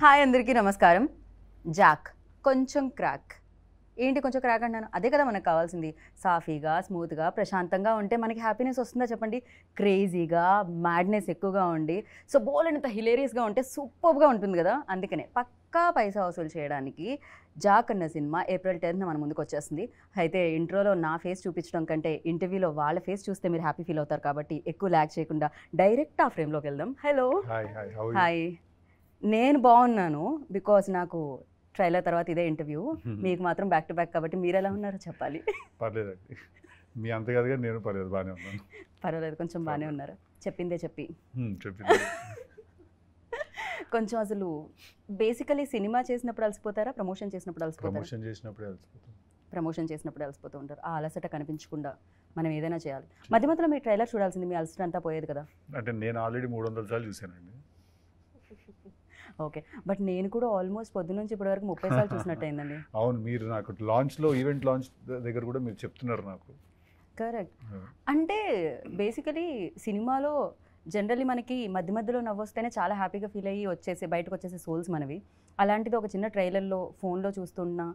Hi అందరికీ నమస్కారం. Jack కొంచెం క్రాక్. ఏంటి కొంచెం క్రాక్ అంటాను? అదే కదా మనకు కావాల్సింది. సాఫీగా, స్మూత్గా, ప్రశాంతంగా ఉంటే మనకి హ్యాపీనెస్ వస్తుందా చెప్పండి? క్రేజీగా, మ్యాడ్నెస్ ఎక్కువగా ఉండి సో బోలెడంత హిలేరియస్గా ఉంటే సూపర్గా ఉంటుంది కదా. అందుకనే పక్కా పైసా వసూలు చేయడానికి జాక్ అన్న సినిమా April 10th మన ముందుకు వచ్చేస్తుంది. అయితే ఇంట్రోలో నా ఫేస్ చూపించడం కంటే ఇంటర్వ్యూలో వాళ్ళ ఫేస్ చూస్తే మీరు హ్యాపీ ఫీల్ అవుతారు కాబట్టి ఎక్కువ ల్యాక్ చేయకుండా డైరెక్ట్ ఆ ఫ్రేమ్లోకి వెళ్దాం. హలో. హాయ్. నేను బాగున్నాను బికాజ్ నాకు ట్రైలర్ తర్వాత ఇదే ఇంటర్వ్యూ. మీకు మాత్రం బ్యాక్ టు బ్యాక్ కాబట్టి మీరు ఎలా ఉన్నారో చెప్పాలి. పర్లేదండి, మీ అంత కదా, నేను పర్లేదు, బాగానే ఉన్నాను. పర్వాలేదు, కొంచెం బాగానే ఉన్నారు. చెప్పిందే చెప్పి చెప్పింది. కొంచెం అసలు బేసికలీ సినిమా చేసినప్పుడు అలసిపోతారా, ప్రమోషన్ చేసినప్పుడు అలసిపోతారా? ప్రమోషన్ చేసినప్పుడు అలసిపోతూ ఉంటారు. ఆ అలసట కనిపించకుండా మనం ఏదైనా చేయాలి. మధ్య మధ్యలో మీ ట్రైలర్ చూడాల్సింది, మీ అలసట అంతా పోయేది కదా. అంటే నేను ఆల్రెడీ 300 సార్లు చూశానండి. ఓకే, బట్ నేను కూడా ఆల్మోస్ట్ పొద్దు నుంచి ఇప్పటి వరకు 30 సార్లు చూసినట్టు అయిందండి. అవును, మీరు నాకు లాంచ్లో, ఈవెంట్ లాంచ్ దగ్గర కూడా మీరు చెప్తున్నారు నాకు. కరెక్ట్. అంటే బేసికలీ సినిమాలో జనరల్లీ మనకి మధ్య మధ్యలో నవ్వొస్తేనే చాలా హ్యాపీగా ఫీల్ అయ్యి బయటకు వచ్చేసే సోల్స్ మనవి. అలాంటిది ఒక చిన్న ట్రైలర్లో ఫోన్లో చూస్తున్నా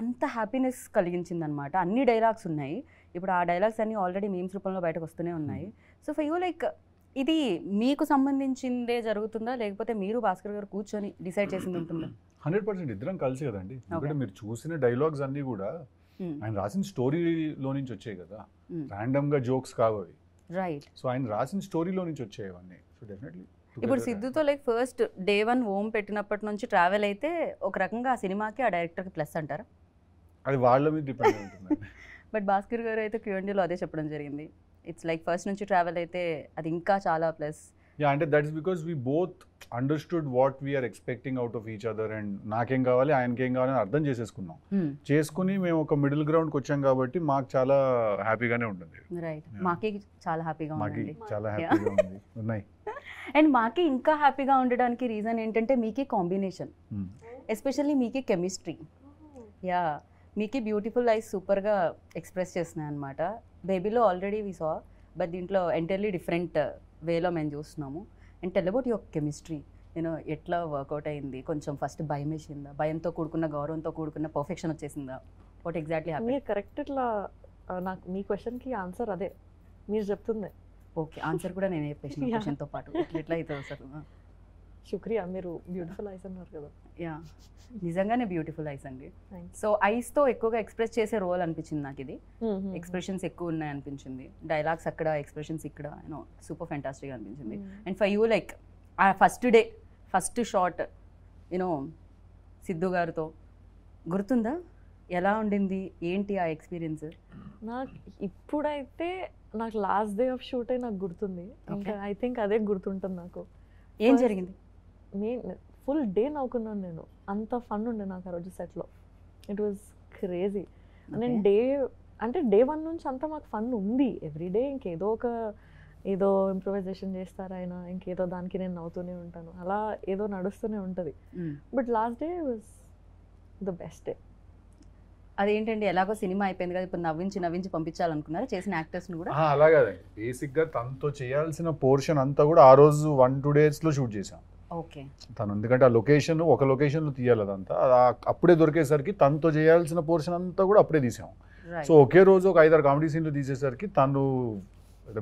అంత హ్యాపీనెస్ కలిగించింది అనమాట. అన్ని డైలాగ్స్ ఉన్నాయి. ఇప్పుడు ఆ డైలాగ్స్ అన్నీ ఆల్రెడీ మీమ్స్ రూపంలో బయటకు వస్తూనే ఉన్నాయి. సో ఫర్ యూ లైక్ ఇది మీకు సంబంధించిందే జరుగుతుందా, లేకపోతే మీరు భాస్కర్ గారు కూర్చొని డిసైడ్ చేసింది ఉంటుందా? 100% ఇద్దరం కలిసి కదండి. ఎందుకంటే మీరు చూసిన డైలాగ్స్ అన్నీ కూడా ఆయన రాసిన స్టోరీలో నుంచి వచ్చాయి కదా, ర్యాండమ్గా జోక్స్ కావు అవి. రైట్. సో ఆయన రాసిన స్టోరీలో నుంచి వచ్చాయి అవన్నీ. సో డెఫినెట్లీ ఇప్పుడు సిద్ధుతో లైక్ ఫస్ట్ డే 1 ఓం పెట్టినప్పటి నుంచి ట్రావెల్ అయితే ఒక రకంగా ఆ సినిమాకి ఆ డైరెక్టర్కి ప్లస్ అంటారా? అది వాళ్ళ మీద డిపెండ్ ఉంటుంది. బట్ భాస్కర్ గారు అయితే Q&Aలో అదే చెప్పడం జరిగింది. ఇట్స్ లైక్ ఫస్ట్ నుంచి ట్రావెల్ అయితే అది ఇంకా చాలా ప్లస్. యా, అంటే that is because we both understood what we are expecting out of each other. And నాకేం కావాలి, ఆయనకేం కావాలి అని అర్థం చేసేసుకున్నాం. చేసుకుని మేము ఒక మిడిల్ గ్రౌండ్కి వచ్చాం కాబట్టి మాకు చాలా హ్యాపీగానే ఉంటుంది. రైట్. మాకి చాలా హ్యాపీగా ఉంది. చాలా హ్యాపీగా ఉంది ఉన్నాయి. అండ్ మాకి ఇంకా హ్యాపీగా ఉండడానికి రీజన్ ఏంటంటే మీకి కాంబినేషన్, ఎస్పెషల్లీ మీకి కెమిస్ట్రీ. యా, మీకి బ్యూటిఫుల్ ఐస్ సూపర్గా ఎక్స్ప్రెస్ చేస్తున్నాయి అనమాట. బేబీలో ఆల్రెడీ వి సా, బట్ దీంట్లో ఎంటైర్లీ డిఫరెంట్ వేలో మేము చూస్తున్నాము. And tell about your chemistry. ఎట్లా వర్కౌట్ అయింది? కొంచెం ఫస్ట్ భయం వేసిందా? భయంతో కూడుకున్న, గౌరవంతో కూడుకున్న పర్ఫెక్షన్ వచ్చేసిందా? What exactly happened? మీరు కరెక్ట్. ఇట్లా నాకు మీ క్వశ్చన్కి ఆన్సర్ అదే మీరు చెప్తుంది. ఓకే, ఆన్సర్ కూడా నేను చెప్పేసిన క్వశ్చన్తో పాటు ఎట్లా అవుతుంది అసలు? శుక్రియా, మీరు బ్యూటిఫుల్ ఐస్ అన్నారు కదా. యా, నిజంగానే బ్యూటిఫుల్ ఐస్ అండి. సో ఐస్తో ఎక్కువగా ఎక్స్ప్రెస్ చేసే రోల్ అనిపించింది నాకు. ఇది ఎక్స్ప్రెషన్స్ ఎక్కువ ఉన్నాయి అనిపించింది. డైలాగ్స్ అక్కడ, ఎక్స్ప్రెషన్స్ ఇక్కడ, సూపర్ ఫ్యాంటాస్టిక్ అనిపించింది. అండ్ ఫర్ యూ లైక్ ఆ first day first shot Siddhu గారితో గుర్తుందా? ఎలా ఉండింది, ఏంటి ఆ ఎక్స్పీరియన్స్? నాకు ఇప్పుడైతే నాకు లాస్ట్ డే ఆఫ్ షూటే నాకు గుర్తుంది. ఇంకా ఐ థింక్ అదే గుర్తుంటుంది నాకు. ఏం జరిగింది? ఫుల్ డే నవ్వుకున్నాను నేను. అంత ఫన్ ఉండే నాకు ఆ రోజు సెట్లో. It was crazy. నేను డే 1 నుంచి అంతా మాకు ఫన్ ఉంది. ఎవ్రీడే ఏదో ఇంప్రూవైజేషన్ చేస్తారు ఆయన, ఇంకేదో దానికి నేను నవ్వుతూనే ఉంటాను. అలా ఏదో నడుస్తూనే ఉంటుంది. But last day was the best day. అదేంటండి, ఎలాగో సినిమా అయిపోయింది కదా, ఇప్పుడు నవ్వించి పంపించాలనుకున్నారు చేసిన యాక్టర్స్ని కూడా? అలా కాదండి, బేసిక్గా తనతో చేయాల్సిన పోర్షన్ అంతా కూడా ఆ రోజు 1-2 డేస్లో షూట్ చేసాం. ఓకే. తను ఎందుకంటే ఆ లొకేషన్ ఒక లొకేషన్లో తీయాలి, అదంతా అప్పుడే దొరికేసరికి తనతో చేయాల్సిన పోర్షన్ అంతా కూడా అప్పుడే తీసాం. సో ఒకే రోజు ఒక 5-6 కామెడీ సీన్లు తీసేసరికి తను,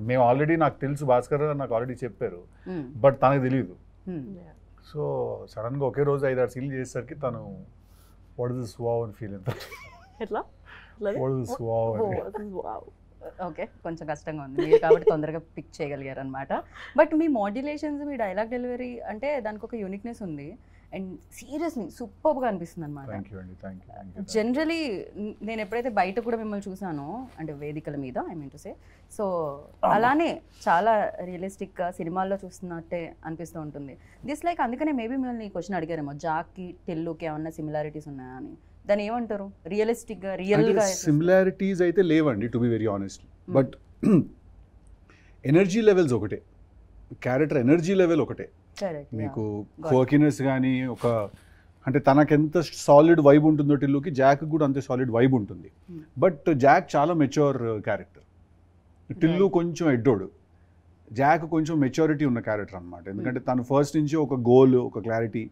మేము ఆల్రెడీ, నాకు తెలుసు భాస్కర్ నాకు ఆల్రెడీ చెప్పారు, బట్ తనకు తెలియదు. సో సడన్గా ఒకే రోజు 5-6 సీన్లు చేసేసరికి తను వాట్ ఇస్ దిస్ వావ్ అని ఫీల్ అవుతారు. ఎట్లా? ఓకే, కొంచెం కష్టంగా ఉంది మీరు కాబట్టి తొందరగా పిక్ చేయగలిగారు అనమాట. But me modulations, me dialogue delivery అంటే దానికి ఒక యూనిక్నెస్ ఉంది. అండ్ సీరియస్లీ సూపర్గా అనిపిస్తుంది అనమాట. జనరలీ నేను ఎప్పుడైతే బయట కూడా మిమ్మల్ని చూసానో, అంటే వేదికల మీద, I mean to say, so అలానే చాలా రియలిస్టిక్గా సినిమాల్లో చూస్తున్నట్టే అనిపిస్తూ ఉంటుంది. దిస్ లైక్ అందుకనే మేబీ మిమ్మల్ని ఈ క్వశ్చన్ అడిగారేమో, జాక్కి టెల్లుకి ఏమన్నా సిమిలారిటీస్ ఉన్నాయా అని. దాన్ని ఏమంటారు? రియలిస్టిక్గా, రియల్గా సిమిలారిటీస్ అయితే లేవండి, to be very honest. But energy levels ఒకటే, క్యారెక్టర్ ఎనర్జీ లెవెల్ ఒకటే. మీకు క్వర్కినెస్ కానీ అంటే తనకెంత సాలిడ్ వైబ్ ఉంటుందో టిల్లుకి, జాక్ కూడా అంతే సాలిడ్ వైబ్ ఉంటుంది. బట్ జాక్ చాలా మెచ్యూర్ క్యారెక్టర్, టిల్లు కొంచెం ఎడ్డోడు. జాక్ కొంచెం మెచ్యూరిటీ ఉన్న క్యారెక్టర్ అనమాట. ఎందుకంటే తను ఫస్ట్ నుంచి ఒక గోల్, ఒక క్లారిటీ,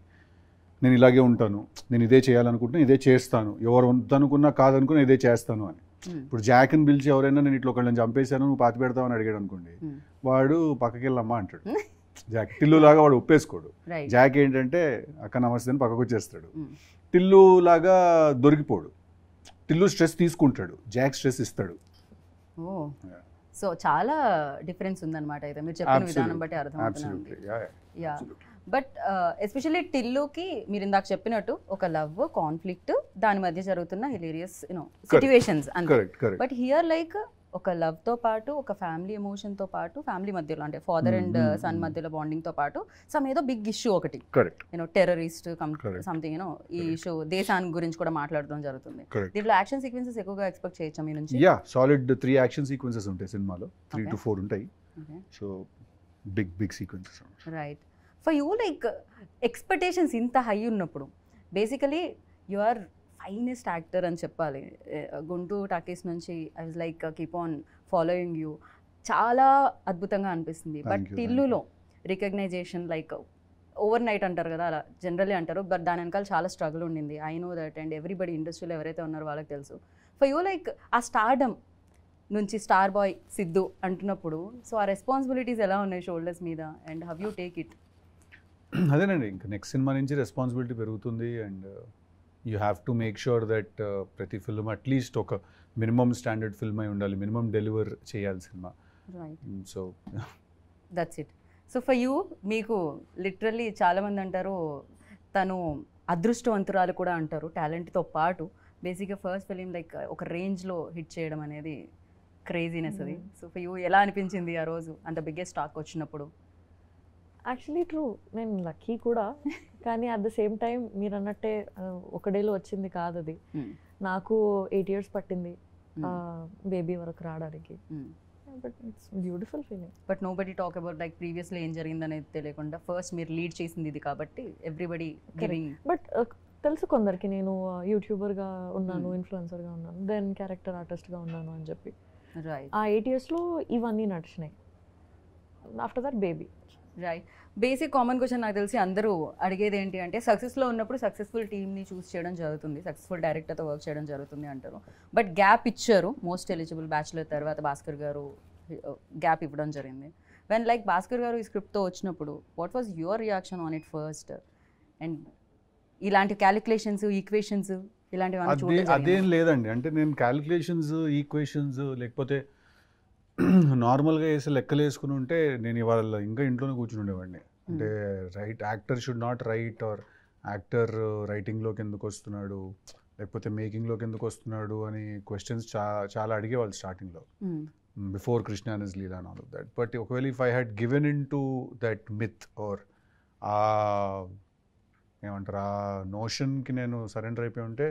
నేను ఇలాగే ఉంటాను, నేను ఇదే చేయాలనుకుంటున్నా ఇదే చేస్తాను, ఎవరు వద్దనుకున్నా కాదనుకున్నా ఇదే చేస్తాను అని. ఇప్పుడు జాక్ని పిలిచి ఎవరైనా నేను ఇట్లా ఒకళ్ళని చంపేశాను నువ్వు పాతి పెడతావు అని అడిగాడు అనుకోండి, వాడు పక్కకి వెళ్ళమ్మా అంటాడు. జాక్ టిల్లు లాగా వాడు ఒప్పేసుకోడు. జాక్ ఏంటంటే అక్క నమస్తే అని పక్కకు వచ్చేస్తాడు. టిల్లు లాగా దొరికిపోడు. టిల్లు స్ట్రెస్ తీసుకుంటాడు, జాక్ స్ట్రెస్ ఇస్తాడు. సో చాలా డిఫరెన్స్ ఉందన్నమాట అయితే మీరు చెప్పిన విధానం బట్టి అర్థమవుతుంది. యా, బట్ ఎస్పెషల్లీ టిల్లుకి మీరు ఇందాక చెప్పినట్టు ఒక లవ్ కాన్ఫ్లిక్ట్ దాని మధ్య జరుగుతున్న హిలేరియస్ సిచ్యువేషన్స్ అంతే. బట్ హియర్ లైక్ ఒక లవ్ తో పాటు ఒక ఫ్యామిలీ ఎమోషన్ తో పాటు ఫ్యామిలీ మధ్యలో అంటే ఫాదర్ అండ్ సన్ మధ్యలో బాండింగ్ తో పాటు సమ్ ఏదో బిగ్ ఇష్యూ ఒకటి టెర్రరిస్ట్ సంథింగ్ ఈ ఇష్యూ దేశాన్ని గురించి కూడా మాట్లాడడం జరుగుతుంది. దీంట్లో యాక్షన్ సీక్వెన్సెస్ ఎక్కువగా ఎక్స్పెక్ట్ చేయొచ్చా మీ నుంచి? యా, సాలిడ్ 3 యాక్షన్ సీక్వెన్సెస్ ఉంటాయి సినిమాలో, 3 to 4 ఉంటాయి. So big sequences. Right. For you like expectations ఇంత హై ఉన్నప్పుడు basically you are finest actor అని చెప్పాలి. గుంటూరు టాకీస్ నుంచి I was like keep on following you, చాలా అద్భుతంగా అనిపిస్తుంది. బట్ టిల్లులో రికగ్నైజేషన్ లైక్ ఓవర్ నైట్ అంటారు కదా, అలా జనరల్లీ అంటారు, బట్ దాని వెనకాల చాలా స్ట్రగుల్ ఉండింది. I know that and everybody ఇండస్ట్రీలో ఎవరైతే ఉన్నారో వాళ్ళకి తెలుసు. ఫర్ యూ లైక్ ఆ స్టార్డమ్ నుంచి స్టార్ బాయ్ సిద్ధు అంటున్నప్పుడు సో ఆ రెస్పాన్సిబిలిటీస్ ఎలా ఉన్నాయి షోల్డర్స్ మీద and how you take it? అదేనండి, ఇంకా నెక్స్ట్ సినిమా నుంచి రెస్పాన్సిబిలిటీ పెరుగుతుంది and you have to make sure that ప్రతి ఫిల్మ్ అట్లీస్ట్ ఒక మినిమం స్టాండర్డ్ ఫిల్మ్ అయి ఉండాలి, మినిమం డెలివర్ చేయాలి cinema. So that's it. So for you మీకు లిటరల్లీ చాలామంది అంటారు తను అదృష్టవంతురాలు కూడా అంటారు టాలెంట్తో పాటు. బేసిక్గా ఫస్ట్ ఫిలిం లైక్ ఒక రేంజ్లో హిట్ చేయడం అనేది క్రేజీనెస్ అది. సో ఫర్ యూ ఎలా అనిపించింది ఆ రోజు అంత బిగ్గెస్ట్ టాక్ వచ్చినప్పుడు? యాక్చువల్లీ ట్రూ, నేను లక్కీ కూడా, కానీ అట్ ద సేమ్ టైం మీరు అన్నట్టే ఒక డేలో వచ్చింది కాదు అది. నాకు 8 years పట్టింది బేబీ వరకు రావడానికి. But it's beautiful feeling. But nobody talk about like ప్రీవియస్లో ఏం జరిగిందనేది తెలియకుండా ఫస్ట్ మీరు లీడ్ చేసింది ఇది కాబట్టి ఎవ్రీబడి గివింగ్. బట్ తెలుసు కొందరికి నేను యూట్యూబర్గా ఉన్నాను, ఇన్ఫ్లుయెన్సర్గా ఉన్నాను, దెన్ క్యారెక్టర్ ఆర్టిస్ట్గా ఉన్నాను అని చెప్పి. ఆ 8 yearsలో ఇవన్నీ నడిచినాయి. After that Baby. Right. Basic common question నాకు తెలిసి అందరూ అడిగేది ఏంటి అంటే సక్సెస్లో ఉన్నప్పుడు సక్సెస్ఫుల్ టీమ్ని చూస్ చేయడం జరుగుతుంది, సక్సెస్ఫుల్ డైరెక్టర్తో వర్క్ చేయడం జరుగుతుంది అంటారు. బట్ గ్యాప్ ఇచ్చారు, మోస్ట్ ఎలిజిబుల్ బ్యాచులర్ తర్వాత భాస్కర్ గారు గ్యాప్ ఇవ్వడం జరిగింది. వెన్ లైక్ భాస్కర్ గారు ఈ స్క్రిప్ట్తో వచ్చినప్పుడు what was your reaction on it first? And ఇలాంటి క్యాలిక్యులేషన్స్ ఈక్వేషన్స్ ఇలాంటివి అదేం లేదండి. అంటే నేను క్యాలిక్యులేషన్స్ ఈక్వేషన్స్ లేకపోతే నార్మల్గా వేసి లెక్కలు వేసుకుని ఉంటే నేను ఇవాళ ఇంకా ఇంట్లోనే కూర్చుని ఉండేవాడిని. అంటే actor should not write or actor రైటింగ్లోకి ఎందుకు వస్తున్నాడు లేకపోతే మేకింగ్లోకి ఎందుకు వస్తున్నాడు అని క్వశ్చన్స్ చాలా అడిగేవాళ్ళు స్టార్టింగ్లో, before Krishna and his Leela and all of that. But ఒకవేళ if I had given in to that myth or ఏమంటారు ఆ నోషన్కి నేను సరెండర్ అయిపోయి ఉంటే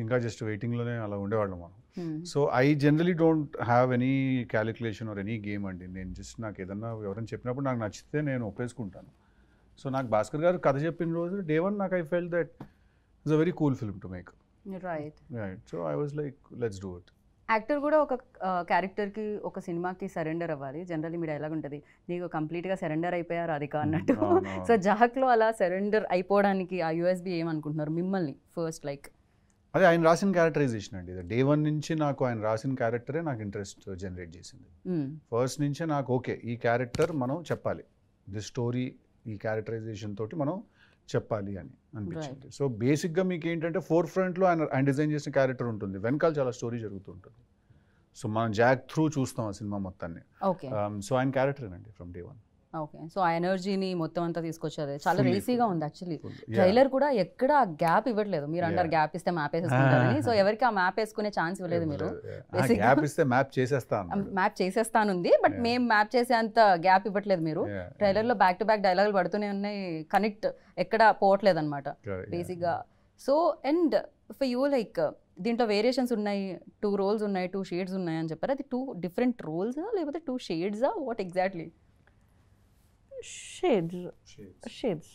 ఇంకా జస్ట్ వెయిటింగ్లోనే అలా ఉండేవాళ్ళం మనం. So I generally don't have any calculation or any game అండి. నేను జస్ట్ నాకు ఏదన్నా ఎవరైనా చెప్పినప్పుడు నాకు నచ్చితే నేను ఒప్పేసుకుంటాను. సో నాకు భాస్కర్ గారు కథ చెప్పిన రోజు డే వన్ నాకు I felt that it's a very cool film to make. Right. So I was like let's do it. Actor కూడా ఒక క్యారెక్టర్కి ఒక సినిమాకి సరెండర్ అవ్వాలి. జనరల్లీ మీరు ఎలాగ ఉంటుంది నీకు కంప్లీట్గా సరెండర్ అయిపోయారు అది అన్నట్టు. సో జాక్లో అలా సరెండర్ అయిపోవడానికి ఆ యూఎస్బీ ఏమనుకుంటున్నారు మిమ్మల్ని ఫస్ట్? లైక్ అదే ఆయన రాసిన క్యారెక్టరైజేషన్ అండి. డే వన్ నుంచి నాకు ఆయన రాసిన క్యారెక్టరే నాకు ఇంట్రెస్ట్ జనరేట్ చేసింది. ఫస్ట్ నుంచే నాకు ఓకే ఈ క్యారెక్టర్ మనం చెప్పాలి, దిస్ స్టోరీ ఈ క్యారెక్టరైజేషన్ తోటి మనం చెప్పాలి అని అనిపించింది. సో బేసిక్గా మీకు ఏంటంటే ఫోర్ ఫ్రంట్లో ఆయన డిజైన్ చేసిన క్యారెక్టర్ ఉంటుంది, వెనకాల చాలా స్టోరీ జరుగుతుంటుంది. సో మనం జాక్ త్రూ చూస్తాం ఆ సినిమా మొత్తాన్ని. సో ఆయన క్యారెక్టరేనండి from day one. Okay. So ఆ ఎనర్జీని మొత్తం అంతా తీసుకొచ్చేది చాలా రేసీగా ఉంది యాక్చువల్లీ. ట్రైలర్ కూడా ఎక్కడ గ్యాప్ ఇవ్వట్లేదు. మీరు అంటారు గ్యాప్ ఇస్తే మ్యాప్ వేసేసుకుంటారని, సో ఎవరికి ఆ మ్యాప్ వేసుకునే ఛాన్స్ ఇవ్వలేదు మీరు. మ్యాప్ చేసేస్తానుంది బట్ మేము మ్యాప్ చేసేంత గ్యాప్ ఇవ్వట్లేదు మీరు. ట్రైలర్లో బ్యాక్ టు బ్యాక్ డైలాగులు పడుతూనే ఉన్నాయి, కనెక్ట్ ఎక్కడ పోవట్లేదు అనమాట బేసిక్గా. So and for you like దీంట్లో వేరియేషన్స్ ఉన్నాయి, 2 roles ఉన్నాయి, 2 shades ఉన్నాయి అని చెప్పారు. అది 2 different roles లేకపోతే 2 shades వాట్ ఎగ్జాక్ట్లీ? షేడ్స్.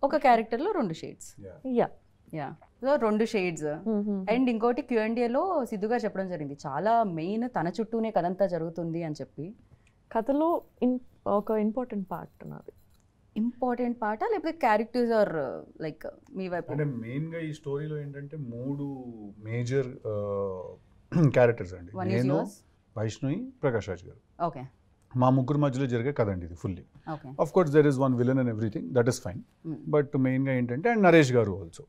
ఒక క్యారెక్టర్లో 2 shades. Yeah. So 2 shades. And ఇంకోటి Q&Aలో సిద్ధుగా చెప్పడం జరిగింది చాలా మెయిన్ తన చుట్టూనే కథంతా జరుగుతుంది అని చెప్పి. కథలో ఒక ఇంపార్టెంట్ పార్ట్ నాది. ఇంపార్టెంట్ పార్ట లేకపోతే క్యారెక్టర్స్ ఆర్ లైక్ మీ వైపు? అంటే మెయిన్గా ఈ స్టోరీలో ఏంటంటే 3 మేజర్ క్యారెక్టర్స్ అండి. One is నేను, yours? వైష్ణవి, ప్రకాష్ రాజ్ గారు. ఓకే మా ముగ్గురు మధ్యలో జరిగే కథ అండి ఇది fully. Okay of course there is one villain and everything, that is fine. But మెయిన్గా ఏంటంటే అండ్ నరేష్ గారు ఆల్సో.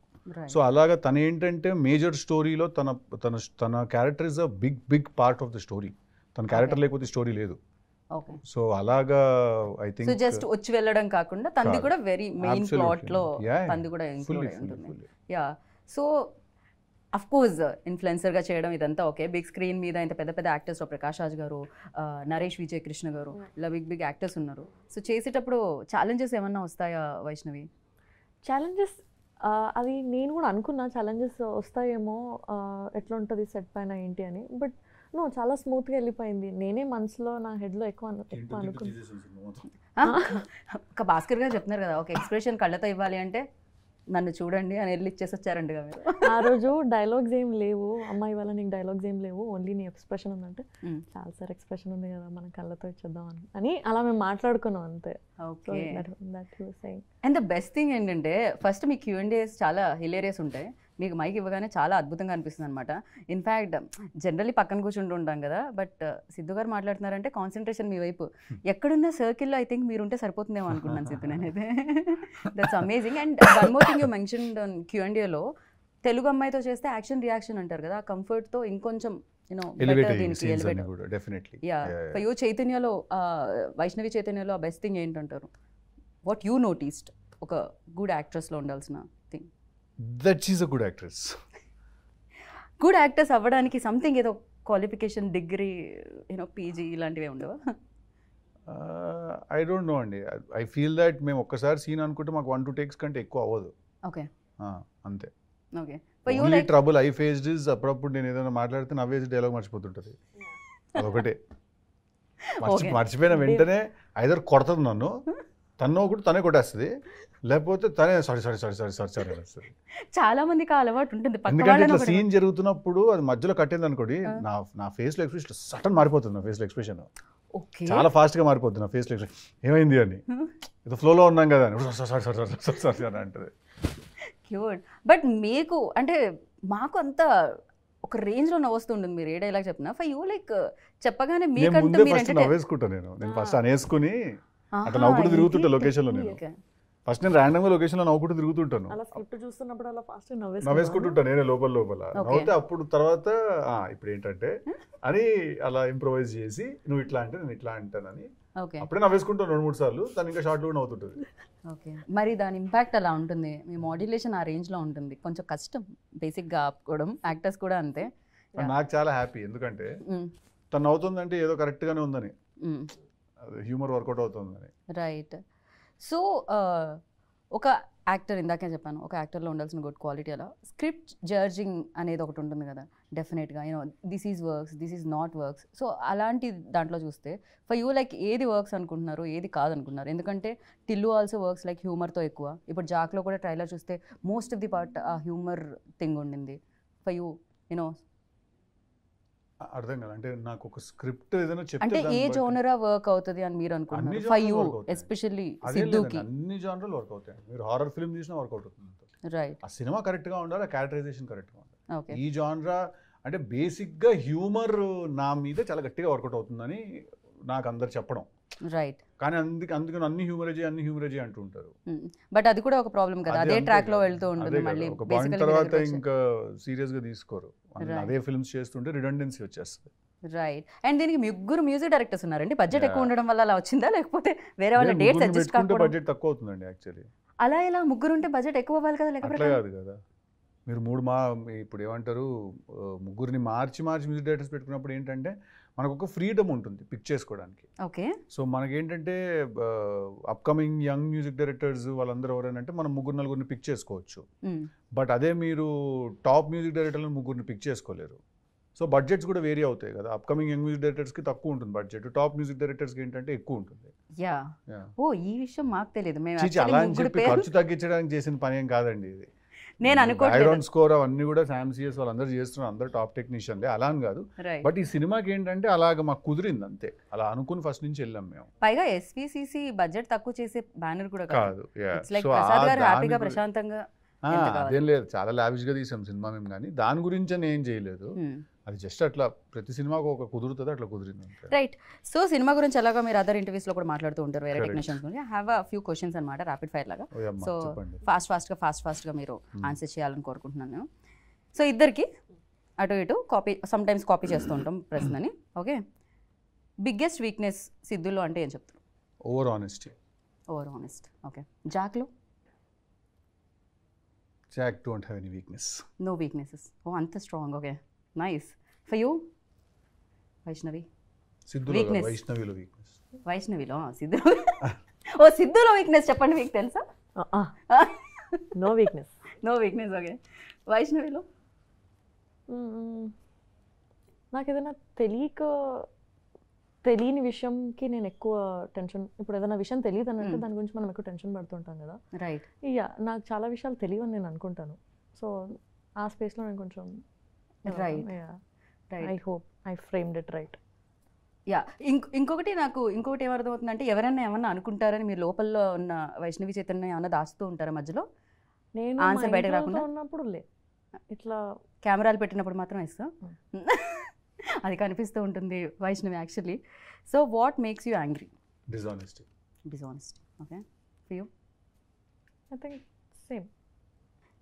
సో అలాగా తన ఏంటంటే మేజర్ స్టోరీలో తన తన తన character is a big part of the story. తన క్యారెక్టర్ లేకపోతే స్టోరీ లేదు. ఓకే సో అలాగా ఐ సో థింక్ జస్ట్ వచ్చి వెళ్ళడం కాకుండా తంది కూడా వెరీ మెయిన్ ప్లాట్ లో తంది కూడా ఇంక్లూడ్ అయి ఉంటుంది. యా సో అఫ్ కోర్స్ ఇన్ఫ్లుయెన్సర్గా చేయడం ఇదంతా ఓకే. బిగ్ స్క్రీన్ మీద ఇంత పెద్ద పెద్ద యాక్టర్స్లో ప్రకాష్ రాజ్ గారు, నరేష్ విజయ్ కృష్ణ గారు, ఇలా బిగ్ యాక్టర్స్ ఉన్నారు. సో చేసేటప్పుడు ఛాలెంజెస్ ఏమన్నా వస్తాయా వైష్ణవి? ఛాలెంజెస్ అది నేను కూడా అనుకున్నా ఛాలెంజెస్ వస్తాయేమో, ఎట్లా ఉంటుంది సెట్ పైన ఏంటి అని. బట్ నో, చాలా స్మూత్గా వెళ్ళిపోయింది. నేనే మనసులో నా హెడ్లో ఎక్కువ అనుకున్నా. ఒక భాస్కర్ గారు చెప్తున్నారు కదా, ఒక ఎక్స్ప్రెషన్ కళ్ళతో ఇవ్వాలి అంటే నన్ను చూడండి అని వెళ్ళి ఇచ్చేసి వచ్చారండి మీరు. ఆ రోజు డైలాగ్స్ ఏం లేవు, అమ్మాయి వల్ల నీకు డైలాగ్స్ ఏం లేవు, ఓన్లీ నీ ఎక్స్ప్రెషన్ ఉందంటే చాలా సార్ ఎక్స్ప్రెషన్ ఉంది కదా మనం కళ్ళతో ఇచ్చేద్దాం అని అలా మేము మాట్లాడుకున్నాం అంతే. Okay saying. And the best thing ఏంటంటే ఫస్ట్ మీ Q&As చాలా హిలేరియస్ ఉంటాయి. మీకు మైక్ ఇవ్వగానే చాలా అద్భుతంగా అనిపిస్తుంది అనమాట. ఇన్ఫ్యాక్ట్ జనరల్లీ పక్కన కూర్చుంటూ ఉంటాం కదా, బట్ సిద్ధు గారు మాట్లాడుతున్నారంటే కాన్సన్ట్రేషన్ మీ వైపు. ఎక్కడున్న సర్కిల్లో ఐ థింక్ మీరుంటే సరిపోతుందేమో అనుకుంటున్నాను సిద్ధు నేనైతే. That's amazing. And one more thing you mention Q&Aలో తెలుగు అమ్మాయితో చేస్తే యాక్షన్ రియాక్షన్ అంటారు కదా, ఆ కంఫర్ట్తో ఇంకొంచెం చైతన్యలో వైష్ణవి చైతన్యలో ఆ బెస్ట్ థింగ్ ఏంటంటారు? వాట్ యూ నోటీస్డ్ ఒక గుడ్ యాక్ట్రెస్లో ఉండాల్సిన thing? That she's a good actress. Good actors అవ్వడానికి సంథింగ్ ఏదో క్వాలిఫికేషన్, డిగ్రీ, పీజీ ఇలాంటివే ఉండవా? ఐ డోంట్ నో అండి. ఐ ఫీల్ దట్ మేము ఒక్కసారి సీన్ అనుకుంటే మాకు 1-2 టేక్స్ కంటే ఎక్కువ అవ్వదు. ఓకే అంతే. Okay only trouble I faced is అప్పుడప్పుడు నేను ఏదైనా మాట్లాడితే నవ్వేసి డైలాగ్ మర్చిపోతుంటుంది. అదొకటే. మర్చిపోయిన వెంటనే ఐదర్ కొడుతుంది నన్ను, తను ఒకటి తనే కొట్టేస్తుంది, లేకపోతే తనే సారీ అనేస్తుంది. చాలా మందికి ఆ అలవాటు ఉంటుంది. ఎందుకంటే ఇట్లా సీన్ జరుగుతున్నప్పుడు అది మధ్యలో కట్టింది అనుకోండి, నా ఫేస్లో ఎక్స్ప్రెషన్ సడన్ మారిపోతుంది. నా ఫేస్లో ఎక్స్ప్రెషన్ చాలా ఫాస్ట్గా మారిపోతుంది. నా ఫేస్లో ఎక్స్ప్రెషన్ ఏమైంది అని, ఏదో ఫ్లోలో ఉన్నాం కదా అని సారీ అని అంటది. క్యూట్. బట్ మీకు అంటే మాకు అంత ఒక రేంజ్ లో నవ్వుతుంటుంది మీరు ఏ డైలాగ్ చెప్పినా. ఫర్ యూ లైక్ చెప్పగానే మీకంటే నవ్వేసుకుంటా. నేను ఫస్ట్ అనేసుకుని అట్లా నవ్వుకుంటూ తిరుగుతుంటా లొకేషన్లో. నేను ఫస్ట్ నేను ర్యాండమ్గా లొకేషన్లో నవ్వుకుంటూ తిరుగుతుంటాను, నవ్వేసుకుంటుంటాను నేనే లోపల నవ్వుతే. అప్పుడు తర్వాత ఇప్పుడు ఏంటంటే అని అలా ఇంప్రొవైజ్ చేసి నువ్వు ఇట్లా అంటే నేను ఇట్లా అంటానని అప్పుడే నవ్వేసుకుంటాను 2-3 సార్లు. తను ఇంకా షార్ట్ కూడా నవ్వుతుంటుంది. ఓకే, మరి దాని ఇంపాక్ట్ అలా ఉంటుంది. మీ మాడ్యులేషన్ ఆ రేంజ్లో ఉంటుంది, కొంచెం కష్టం బేసిక్గా ఆపుకోవడం. యాక్టర్స్ కూడా అంతే. నాకు చాలా హ్యాపీ, ఎందుకంటే తను నవ్వుతుందంటే ఏదో కరెక్ట్గానే ఉందని, హ్యూమర్ వర్కౌట్ అవుతుందని. రైట్. సో ఒక యాక్టర్, ఇందాకే చెప్పాను, ఒక యాక్టర్లో ఉండాల్సిన గుడ్ క్వాలిటీ అలా స్క్రిప్ట్ జడ్జింగ్ అనేది ఒకటి ఉంటుంది కదా డెఫినెట్గా. This is works, this is not works. So అలాంటి దాంట్లో చూస్తే ఫర్ యూ లైక్ ఏది వర్క్స్ అనుకుంటున్నారు, ఏది కాదనుకుంటున్నారు? ఎందుకంటే టిల్లు ఆల్సో వర్క్స్ లైక్ హ్యూమర్తో ఎక్కువ. ఇప్పుడు జాక్లో కూడా ట్రైలర్ చూస్తే మోస్ట్ ఆఫ్ ది పార్ట్ ఆ హ్యూమర్ థింగ్ ఉండింది. ఫర్ యూ అర్థం కదా, అంటే నాకు ఒక స్క్రిప్ట్ ఏదైనా చెప్తే అంటే ఏ జోనరా వర్క్ అవుతుంది అని మీరు అనుకుంటున్నారు? ఫర్ యూ ఎస్పెషల్లీ సిద్ధుకి అన్ని జానర్లు వర్క్ అవుతాయి. మీరు హారర్ ఫిల్మ్ చూసినా వర్కౌట్ అవుతుంది. రైట్. ఆ సినిమా కరెక్ట్గా ఉండాలి, ఆ క్యారెక్టరైజేషన్ కరెక్ట్గా ఉండాలి. ఓకే. ఈ జానరా అంటే బేసిక్గా హ్యూమర్ నా మీద చాలా గట్టిగా వర్కౌట్ అవుతుందని నాకు అందరు చెప్పడం. రైట్. కానీ అందుకని అన్ని హ్యూమరేజీ అంటూ ఉంటారు. బట్ అది కూడా ఒక ప్రాబ్లం కదా, అదే ట్రాక్ లో వెళ్తూ ఉంటుంది. మళ్ళీ ఒక పాయింట్ తర్వాత ఇంకా సీరియస్ గా తీసుకోరు, అదే ఫిల్మ్స్ చేస్తుంటే రిడెండెన్సీ వచ్చేస్తుంది. రైట్. అండ్ దీనికి ముగ్గురు మ్యూజిక్ డైరెక్టర్స్ ఉన్నారండి. బడ్జెట్ ఎక్కువ ఉండడం వల్ల అలా వచ్చిందా, లేకపోతే వేరే వాళ్ళ డేట్స్ అడ్జస్ట్ కాకపోవడం? బడ్జెట్ తక్కువ అవుతుందండి యాక్చువల్లీ. అలా ఎలా ముగ్గురు ఉంటే బడ్జెట్ ఎక్కువ అవ్వాలి కదా, లేకపోతే కాదు కదా. మీరు ఇప్పుడు ఏమంటారు, ముగ్గురిని మార్చి మ్యూజిక్ డైరెక్టర్స్ పెట్టుకున్నప్పుడు ఏంటంటే మనకు ఒక ఫ్రీడమ్ ఉంటుంది పిక్ చేసుకోవడానికి. ఓకే. సో మనకేంటంటే అప్కమింగ్ యంగ్ మ్యూజిక్ డైరెక్టర్స్ వాళ్ళందరూ ఎవరైనా మనం 3-4 పిక్ చేసుకోవచ్చు. బట్ అదే మీరు టాప్ మ్యూజిక్ డైరెక్టర్లను 3 పిక్ చేసుకోలేరు. సో బడ్జెట్స్ కూడా వేరీ అవుతాయి కదా. అప్కమింగ్ యంగ్ మ్యూజిక్ డైరెక్టర్స్కి తక్కువ ఉంటుంది బడ్జెట్, టాప్ మ్యూజిక్ డైరెక్టర్స్కి ఏంటంటే ఎక్కువ ఉంటుంది. ఈ విషయం మాకు తెలియదు. అలా అని చెప్పి ఖర్చు తగ్గించడానికి చేసిన పని ఏం కాదండి ఇది. నేను అనుకోవట్లేదు బ్యాక్గ్రౌండ్ స్కోర్ అవన్నీ కూడా శామ్సిఎస్ వాళ్ళందరూ చేస్తున్నారు, అందరూ టాప్ టెక్నీషియన్లే, అలా అని కాదు. రైట్. బట్ ఈ సినిమాకి ఏంటంటే అలాగ మాకు కుదిరింది అంతే, అలా అనుకుని ఫస్ట్ నుంచి వెళ్ళాం మేము. పైగా ఎస్విసిసి బడ్జెట్ తక్కువ చేసే బ్యానర్ కూడా కాదు. ఇట్స్ లైక్ ప్రసాద్ గారు హ్యాపీగా ప్రశాంతంగా ఎంత కావాలి. అదేం లేదు, చాలా లావిష్గా తీసాం సినిమా మేము, కానీ దాని గురించి అని ఏం చేయలేదు. అది జస్ట్ అట్లా ప్రతి సినిమాకు ఒక కుదురుతుంది, అట్లా కుదిరింది అంతే. రైట్. సో సినిమా గురించి ఎలాగో మీరు అదర్ ఇంటర్వ్యూస్ లో కూడా మాట్లాడుతూ ఉంటారు వేరే Correct. టెక్నీషియన్స్ గురించి. I have a few questions అనమాట, ర్యాపిడ్ ఫైర్ లాగా. ఓ అమ్మా, సో చెప్పండి. ఫాస్ట్ గా మీరు ఆన్సర్ చేయాలని కోరుకుంటున్నాను. సో ఇద్దరికి అటు ఇటు కాపీ, సమ్ టైమ్స్ కాపీ చేస్తూ ఉంటాం ప్రశ్నని. ఓకే, బిగ్గెస్ట్ వీక్నెస్ సిద్ధులో అంటే ఏం చెప్తారు? Over honesty. Over honest. Okay. జాక్లో? Jack don't have any weakness. No weaknesses. Oh అంత strong. Okay, nice. For you Vaishnavi? సిద్ధులో Weakness. వైష్ణవిలో వీక్నెస్. వైష్ణవిలో సిద్ధులో ఓ సిద్ధులో వీక్నెస్ చెప్పండి, మీకు తెలుసా? No weakness. No weakness. Okay. వైష్ణవిలో? నాకు ఏదైనా తెలియని విషయంకి నేను ఎక్కువ టెన్షన్, ఇప్పుడు ఏదైనా విషయం తెలియదు అని అంటే దాని గురించి మనం ఎక్కువ టెన్షన్ పడుతుంటాం కదా. రైట్. యా, నాకు చాలా విషయాలు తెలియని నేను అనుకుంటాను. సో ఆ స్పేస్లో నేను కొంచెం right. I hope I framed it right. Yeah. ఇంకొకటి ఏమర్థమవుతుందంటే ఎవరైనా ఏమన్నా అనుకుంటారని మీరు లోపల ఉన్న వైష్ణవి చైతన్య ఏమన్నా దాచుతూ ఉంటారా మధ్యలో? నేను Answer బయటకు రాకుండా? ఉన్నప్పుడు ఇట్లా కెమెరాలు పెట్టినప్పుడు మాత్రం ఇస్తా అది కనిపిస్తూ ఉంటుంది Vaishnavi actually. So what makes you angry? Dishonesty. Dishonesty. Okay. For you? I think same.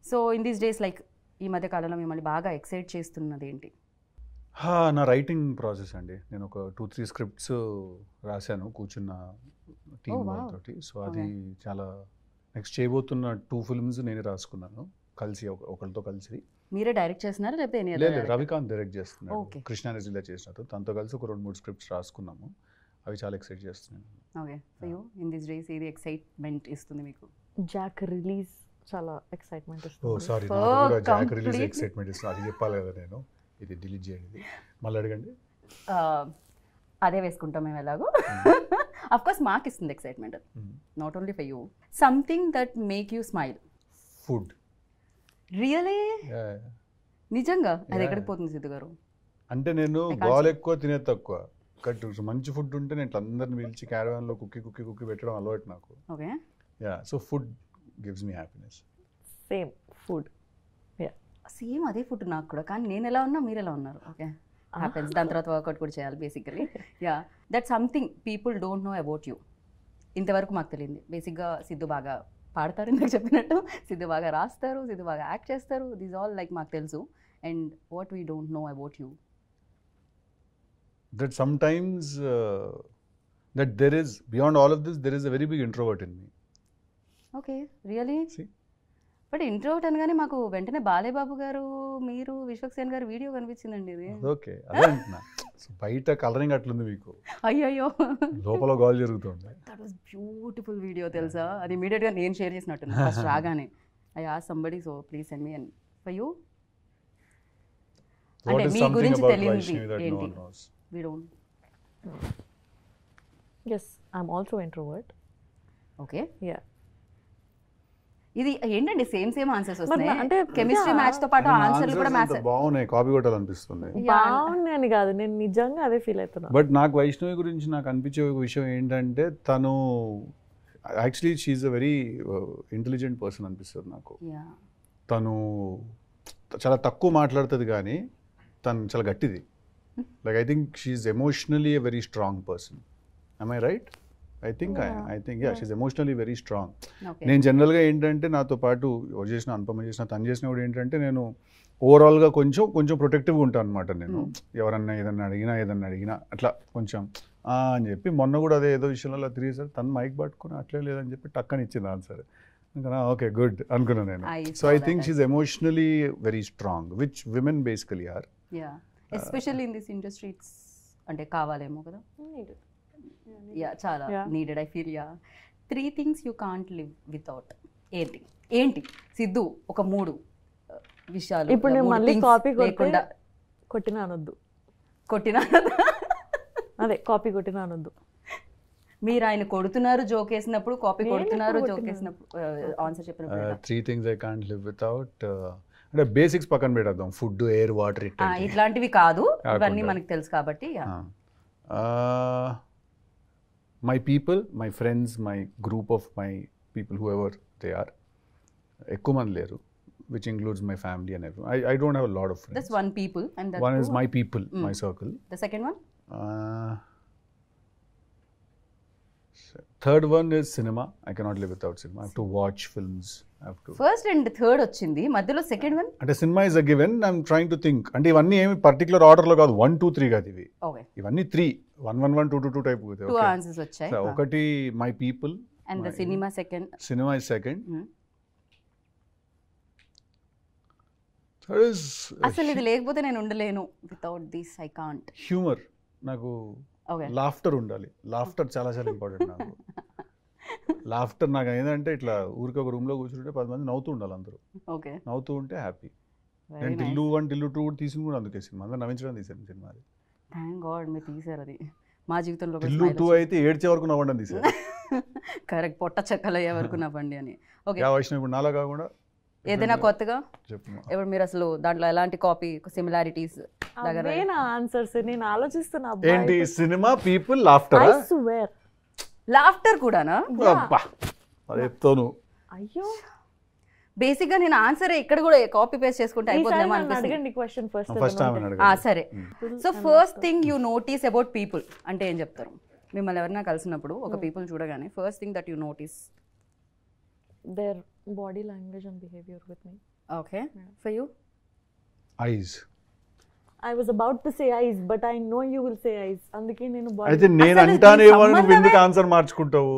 So in these days like ఈ మధ్య కాలంలో మిమ్మల్ని బాగా ఎక్సైట్ చేస్తున్నది ఏంటి? నా రైటింగ్ ప్రాసెస్ అండి. నేను ఒక 2-3 స్క్రిప్ట్స్ రాశాను కూర్చున్న టీమ్ wow. వాళ్ళతోటి. సో అది చాలా నెక్స్ట్ చేయబోతున్న 2 ఫిల్మ్స్ నేనే రాసుకున్నాను కలిసి, ఒకరితో కలిసి. మీరే డైరెక్ట్ చేస్తున్నారా లేకపోతే లేదు, రవికాంత్ డైరెక్ట్ చేస్తున్నాడు, Okay. కృష్ణానజిలా చేసినట్టు. తనతో కలిసి ఒక 2-3 స్క్రిప్ట్స్ రాసుకున్నాము, అవి చాలా ఎక్సైట్ చేస్తున్నాను. Okay. For you in this days ఇది ఎక్సైట్మెంట్ ఇస్తుంది మీకు? జాక్ రిలీజ్ చాలా ఎక్సైట్మెంట్ ఓ ఇస్తుంది. సారీ, Oh, నాకు కూడా జాక్ రిలీజ్ completely. ఎక్సైట్మెంట్ ఇస్తుంది, అది చెప్పాలి కదా నేను. ఇది డిలీట్ చేయండి, మళ్ళీ అడగండి. అదే వేసుకుంటాం మేము ఎలాగో. అఫ్ కోర్స్ మాకు ఇస్తుంది excitement, not only for you. Something that make you smile? Food. Really? నిజంగా? అది Yeah. ఎక్కడికి పోతుంది సిద్ధు గారు? అంటే నేను గోల్ ఎక్కువ తినేది తక్కువ, కట్ మంచి ఫుడ్ ఉంటే నేను అందరిని పిలిచి క్యారవాన్లో కుక్కి పెట్టడం అలవాటు నాకు. Okay. Yeah, so food gives me happiness. Same food. Same అదే ఫుడ్ నాకు కూడా, కానీ నేను ఎలా ఉన్నా మీరు ఎలా ఉన్నారు. Okay, happens. దాని తర్వాత వర్కౌట్ కూడా చేయాలి basically. Yeah, that something people don't know about you. ఇంతవరకు మాకు తెలియదు. బేసిక్గా సిద్ధు బాగా పాడతారు, ఇందాక చెప్పినట్టు సిద్ధు బాగా రాస్తారు, సిద్ధు బాగా యాక్ట్ చేస్తారు. దీస్ ఆల్ లైక్ మాకు తెలుసు. And what we don't know about you? That sometimes that there is, beyond all of this, there is a very big introvert in me. Okay, really? See? But introvert అనగానే మాకు వెంటనే బాలేబాబు గారు, మీరు, విశ్వక్సేన్ గారు video కనిపించిందండి. ఇది ఓకే, అదే అంటున్నా. So, బయట కలరింగ్ అట్లుంది మీకు, అయ్యయ్యో, లోపల గోల్ జరుగుతుంది. దట్ వాస్ బ్యూటిఫుల్ వీడియో తెలుసా? అది ఇమీడియట్గా నేను షేర్ చేసినట్టు ఫస్ట్ రాగానే. I asked somebody, so please send me. And for you? What అంటే is మీ something గురించి about తెలియనిది Vaishnavi that no ఏంటి? one knows? We don't. Yes, I'm also introvert. Okay. Yeah. ఇది ఏంటండి సేమ్ ఆన్సర్స్ వస్తున్నాయి? అంటే chemistry yeah. Match తో పాటు And ఆన్సర్లు answers కూడా అంత మ్యాచ్. బాగున్నాయి, కాపీ కొట్టాలనిపిస్తుంది. బాగుంది అని కాదు, నేను నిజంగా అదే ఫీల్ అవుతున్నా. బట్ నాకు వైష్ణవి గురించి నాకు అనిపించే ఒక విషయం ఏంటంటే, తను actually she's a very intelligent person అనిపిస్తుంది నాకు. తను చాలా తక్కువ మాట్లాడుతుంది, కానీ తను చాలా గట్టిది. Like I think she emotionally a very strong person. am I right? I think she's emotionally very strong. నేను జనరల్గా ఏంటంటే నాతో పాటు ఎవరు చేసిన, అనుపమ చేసిన, తను చేసిన కూడా ఏంటంటే నేను ఓవరాల్గా కొంచెం ప్రొటెక్టివ్గా ఉంటాను అనమాట. నేను ఎవరన్నా ఏదన్నా అడిగినా అట్లా కొంచెం అని చెప్పి, మొన్న కూడా అదే ఏదో విషయంలో అలా తిరిగేసారు, తను మైక్ పట్టుకుని అట్లే లేదని చెప్పి టక్కని ఇచ్చింది ఆన్సర్. ఇంకా ఓకే గుడ్ అనుకున్నాను నేను. So I think she emotionally very strong, which women basically are. Especially in this industry it's అంటే కావాలేమో కదా. యా, చాలా needed I feel. Yeah. 3 things you can't live without. ఏంటి సిద్ధు? ఒక 3 విషయాలు. ఇప్పుడు నేను మళ్ళీ కాపీ కొట్టినా అనొద్దు. కొట్టినా అదే కాపీ కొట్టినా అనొద్దు. మీరు ఆయన కొడుతున్నారు జోక్ వేసినప్పుడు, కాపీ నేను కొడుతున్నారు ఎప్పుడు జోక్ కొట్టినాను? వేసినప్పుడు, ఆన్సర్ చెప్పినప్పుడు 3 things I can't live without. అంటే బేసిక్స్ పక్కన పెట్టేద్దాం, ఫుడ్, ఎయిర్, వాటర్ ఇట్లాంటివి కాదు, ఇవన్నీ కాకుండా. మనకు తెలుసు కాబట్టి my people, my friends, my group of my people who ever they are. ఎక్కువ మంది లేరు, which includes my family and every. I don't have a lot of that's friends. One people and One is my people, my circle. The second one. Third one is cinema. I cannot live without cinema. I have to watch films. I have to. First and third వచ్చింది, మధ్యలో second one. అంటే cinema is a given. I'm trying to think. అంటే ఇవన్నీ ఏమి particular ఆర్డర్లో కాదు, 1, 2, 3 కాదు ఇవి. ఓకే, ఇవన్నీ 3, 1, 1, 1, 2, 2, 2 టైప్. 2 ఆన్సర్స్ వచ్చాయి. ఒకటి my people and the cinema second. Cinema is second. Third is అసలు ఇది లేకపోతే నేను ఉండలేను, without this I can't. Humour. నాకు ఓకే, లాఫ్టర్ ఉండాలి. లాఫ్టర్ చాలా చాలా ఇంపార్టెంట్ నాకు. లాఫ్టర్ నాకు ఏంటంటే ఇట్లా ఊరికి ఒక రూమ్లో కూర్చుంటే 10 మంది నవ్వుతూ ఉండాలి, అందరూ ఓకే, నవ్వుతూ ఉంటే హ్యాపీ. వెరీ నేను నైస్. టిల్లు 1, టిల్లు 2 కూడా తీసింది కూడా అందుకే సినిమా. అందరూ నవ్వించడం తీసాను సినిమా. అది థ్యాంక్ గాడ్ మీరు తీసారు అది. మా జీవితంలో టిల్లు 2 అయితే ఏడ్చే వరకు నవ్వడం తీసాను. కరెక్ట్, పొట్ట చెక్కలు అయ్యే వరకు నవ్వండి అని. ఓకే, యా వైష్ణవ్ ఇప్పుడు నాలా కాకుండా ఏదైనా కొత్తగా చెప్పు. ఇప్పుడు మీరు అసలు దాంట్లో ఎలాంటి కాపీ సిమిలారిటీస్ దగ్గర అవే నా ఆన్సర్స్. నేను ఆలోచిస్తున్నా ఏంటి cinema, people, laughter. I swear. Laughter కూడానా? అది చెప్తాను. అయ్యో, బేసిక్ గా నేను ఆన్సర్ ఇక్కడ కూడా కాపీ పేస్ట్ చేసుకుంటే ఈసారి అయిపోతుందేమో నన్ను అనిపిస్తుంది. అడగండి క్వశ్చన్ ఫస్ట్ ఫస్ట్. టైం సరే, so first thing you notice about people అంటే ఏం చెప్తారు? మిమ్మల్ని ఎవరైనా కలిసినప్పుడు ఒక పీపుల్ చూడగానే first thing that you notice. their body language and behavior with me. Okay, for you? Ice. I was about to say eyes, but I know you will say eyes. అందుకే నేను అయితే body. నేను అసలు అంటానేమో దీనికి నువ్వు ఎందుకు answer మార్చుకుంటావు?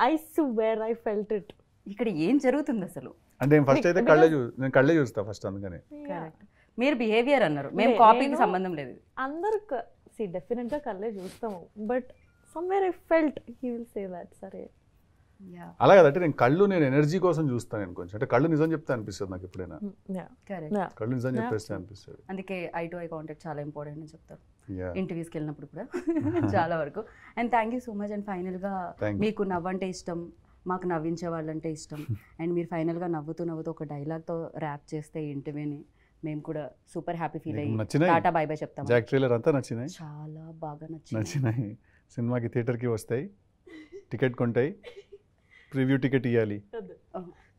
I swear I felt it. ఇక్కడ ఏం జరుగుతుంది అసలు? అంటే నేను ఫస్ట్ అయితే నేను కళ్ళే చూస్తా ఫస్ట్, అందుకనే. కరెక్ట్, మీరు బిహేవియర్ అన్నారు, మేము నేను- కాపీకి సంబంధం లేదు. అందరు డెఫినెట్ గా కళ్ళే చూస్తాము, but somewhere I felt he will say that. సరే, అలా కదంటే నేను ఎనర్జీ కోసం చూస్తాను. నేను కొంచెం అంటే కళ్ళు నిజం చెప్తే అనిపిస్తుంది నాకు ఎప్పుడైనా. కరెక్ట్, కళ్ళు నిజం చెప్పేస్తే అనిపిస్తుంది. అందుకే ఐ టు ఐ కాంటాక్ట్ చాలా ఇంపార్టెంట్ అని చెప్తారు Yeah. ఇంటర్వ్యూస్కి వెళ్ళినప్పుడు కూడా చాలా వరకు. And thank you so much. And ఫైనల్గా Thank you. మీకు నవ్వంటే ఇష్టం, మాకు నవ్వించే వాళ్ళంటే ఇష్టం. అండ్ మీరు ఫైనల్గా నవ్వుతూ ఒక డైలాగ్తో ర్యాప్ చేస్తే ఈ ఇంటర్వ్యూని మేము కూడా సూపర్ హ్యాపీ ఫీల్ నీకు అయ్యి నచ్చినాయి? టాటా బై బై చెప్తాం. జాక్ ట్రైలర్ అంతా నచ్చినాయి. చాలా బాగా నచ్చింది. నచ్చినాయి. సినిమాకి థియేటర్కి వస్తాయి, టికెట్ కొంటాయి, ప్రివ్యూ టికెట్ ఇవ్వాలి.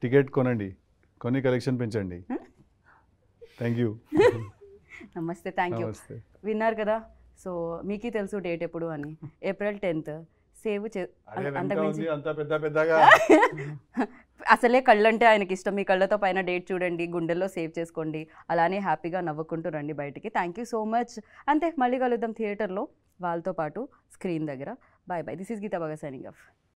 టికెట్ కొనండి, కొని కలెక్షన్ పెంచండి. Thank you. నమస్తే, థ్యాంక్ యూ. నమస్తే. విన్నారు కదా, సో మీకే తెలుసు డేట్ ఎప్పుడు అని. April 10th సేవ్ అంతకుమించి అంత పెద్దగా అసలే కళ్ళంటే ఆయనకి ఇష్టం. మీ కళ్ళతో పైన డేట్ చూడండి, గుండెల్లో సేవ్ చేసుకోండి, అలానే హ్యాపీగా నవ్వుకుంటూ రండి బయటికి. Thank you so much. అంతే, మళ్ళీ కలుద్దాం థియేటర్లో వాళ్ళతో పాటు స్క్రీన్ దగ్గర. Bye bye. This is Geeta బాగా సైనింగ్ ఆఫ్.